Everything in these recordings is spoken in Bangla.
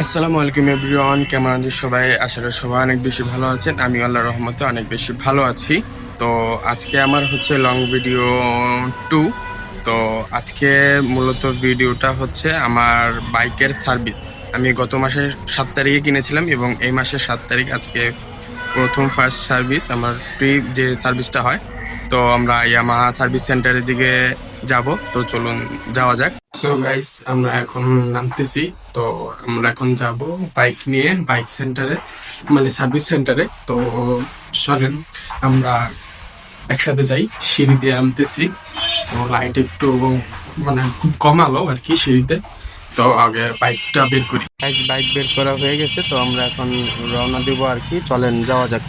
আসসালামু আলাইকুম এভরিওয়ান, কেমন আছেন সবাই? আশা করি সবাই অনেক বেশি ভালো আছেন। আমি আল্লাহর রহমতে অনেক বেশি ভালো আছি। তো আজকে আমার হচ্ছে লং ভিডিও 2। তো আজকে মূলত ভিডিওটা হচ্ছে আমার বাইকের সার্ভিস। আমি গত মাসের 7 তারিখে কিনেছিলাম এবং এই মাসের 7 তারিখ আজকে ফার্স্ট সার্ভিস, আমার ফ্রি যে সার্ভিসটা হয়। তো আমরা ইয়ামাহা সার্ভিস সেন্টারের দিকে যাব। তো চলুন যাওয়া যাক। সো গাইস, আমরা এখন নামতেছি। তো আমরা এখন যাব বাইক নিয়ে বাইক সেন্টারে, মানে সার্ভিস সেন্টারে। তো চলেন আমরা একসাথে যাই। সিঁড়ি দিয়ে নামতেছি। তো লাইট একটু মানে খুব কম আলো আর কি সিঁড়িতে। তো আগে বাইকটা বের করি। বাইক বের করা হয়ে গেছে। তো আমরা এখন রওনা দেবো আর কি। চলেন যাওয়া যাক।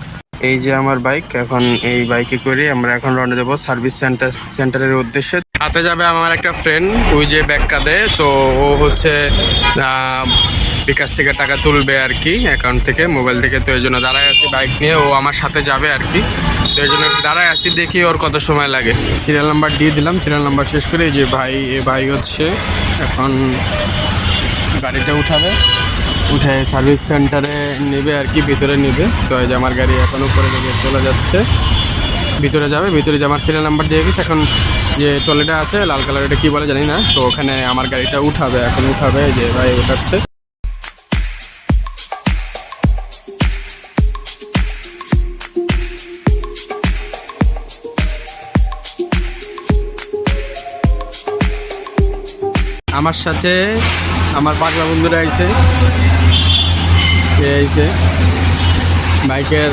এই যে আমার বাইক, এখন এই বাইকে করে আমরা এখন রওনা দেবো সার্ভিস সেন্টারের উদ্দেশ্যে। হাতে যাবে আমার একটা ফ্রেন্ড, ওই যে ব্যাগ কাঁধে। তো ও হচ্ছে বিকাশ থেকে টাকা তুলবে আর কি, অ্যাকাউন্ট থেকে, মোবাইল থেকে। তো এই জন্য দাঁড়ায় আছি বাইক নিয়ে, ও আমার সাথে যাবে আর কি। তো এই জন্য দাঁড়ায় আছি, দেখি ওর কত সময় লাগে। সিরিয়াল নাম্বার দিয়ে দিলাম, সিরিয়াল নাম্বার শেষ করে এই যে ভাই হচ্ছে এখন গাড়িটা উঠে সার্ভিস সেন্টারে নেবে আর কি, ভিতরে নেবে। তো এই যে আমার গাড়ি এখন উপরে দিকে চলে যাচ্ছে, ভিতরে যাবে। ভিতরে যে আমার সিরিয়াল নাম্বার দিয়ে গেছে, এখন যে ট্রলিটা আছে লাল কালার, এটা কি বলে জানি না। তো ওখানে আমার গাড়িটা এখন উঠাবে। যে ভাই উঠাচ্ছে। আমার সাথে আমার পাগলা বন্ধুরা আইছে, বাইকের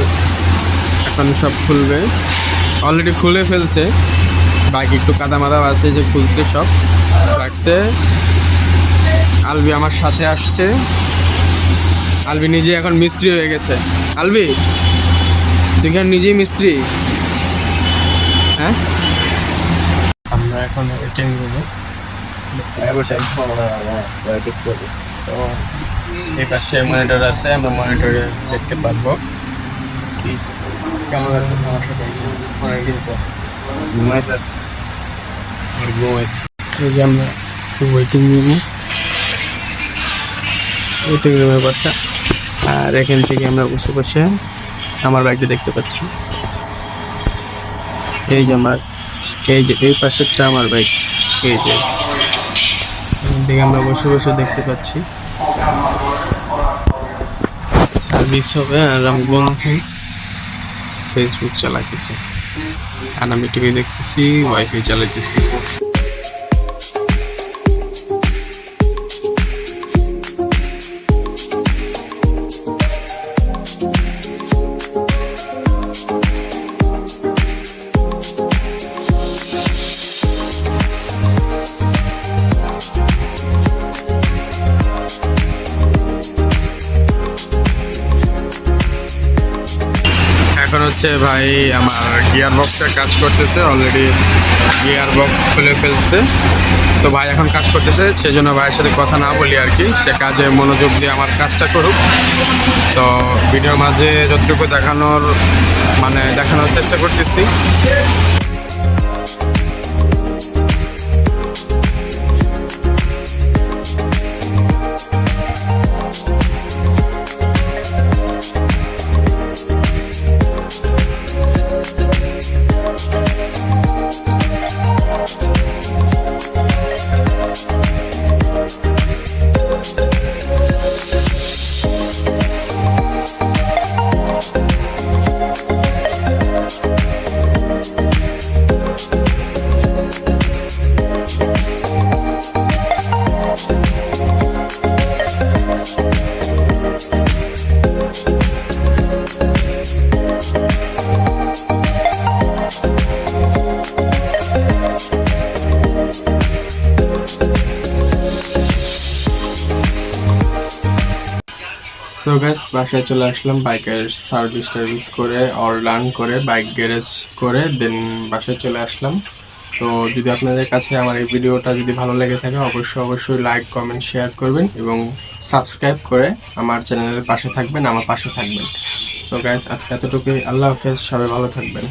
এখন সব খুলবে, অলরেডি খুলে ফেলছে। বাইক একটু কাদা মাদা আছে, যে খুলতে সব রাখছে। আলবি আমার সাথে আসছে। আলবি নিজে এখন মিস্ত্রি হয়ে গেছে। আলবি, তুই কি নিজেই মিস্ত্রি? হ্যাঁ, আমরা এখন ওয়েটিং রুমে। তো এই পাশে মনিটর আছে, আমরা মনিটরে দেখতে পারবো কেমন অনেকদিন পর আমরা ওয়েটিং রুমের বসা। আর এখান থেকে আমরা বসে আমার বাইকটা দেখতে পাচ্ছি। এই যে এই পাশেরটা আমার বাইক। এই যে এখান থেকে আমরা বসে দেখতে পাচ্ছি সার্ভিস হবে। আর আমি ফেসবুক চালাতেছি, আর আমি টিভি দেখতেছি, ওয়াইফাই চালাতেছি। এখন হচ্ছে ভাই আমার গিয়ার বক্সটা কাজ করতেছে, অলরেডি গিয়ার বক্স খুলে ফেলছে। তো ভাই এখন কাজ করতেছে, সেজন্য ভাইয়ের সাথে কথা না বলি আর কি। সে কাজে মনোযোগ দিয়ে আমার কাজটা করুক। তো ভিডিওর মাঝে যতটুকু দেখানোর চেষ্টা করতেছি। তো গাইস, বাসায় চলে আসলাম। বাইকের সার্ভিস করে অল রান করে বাইক গ্যারেজ করে দেন বাসায় চলে আসলাম। তো যদি আপনাদের কাছে আমার এই ভিডিওটা যদি ভালো লেগে থাকে, অবশ্যই লাইক, কমেন্ট, শেয়ার করবেন এবং সাবস্ক্রাইব করে আমার চ্যানেলের পাশে থাকবেন, আমার পাশে থাকবেন। তো গাইস, আজকে এতটুকুই। আল্লাহ হাফেজ, সবাই ভালো থাকবেন।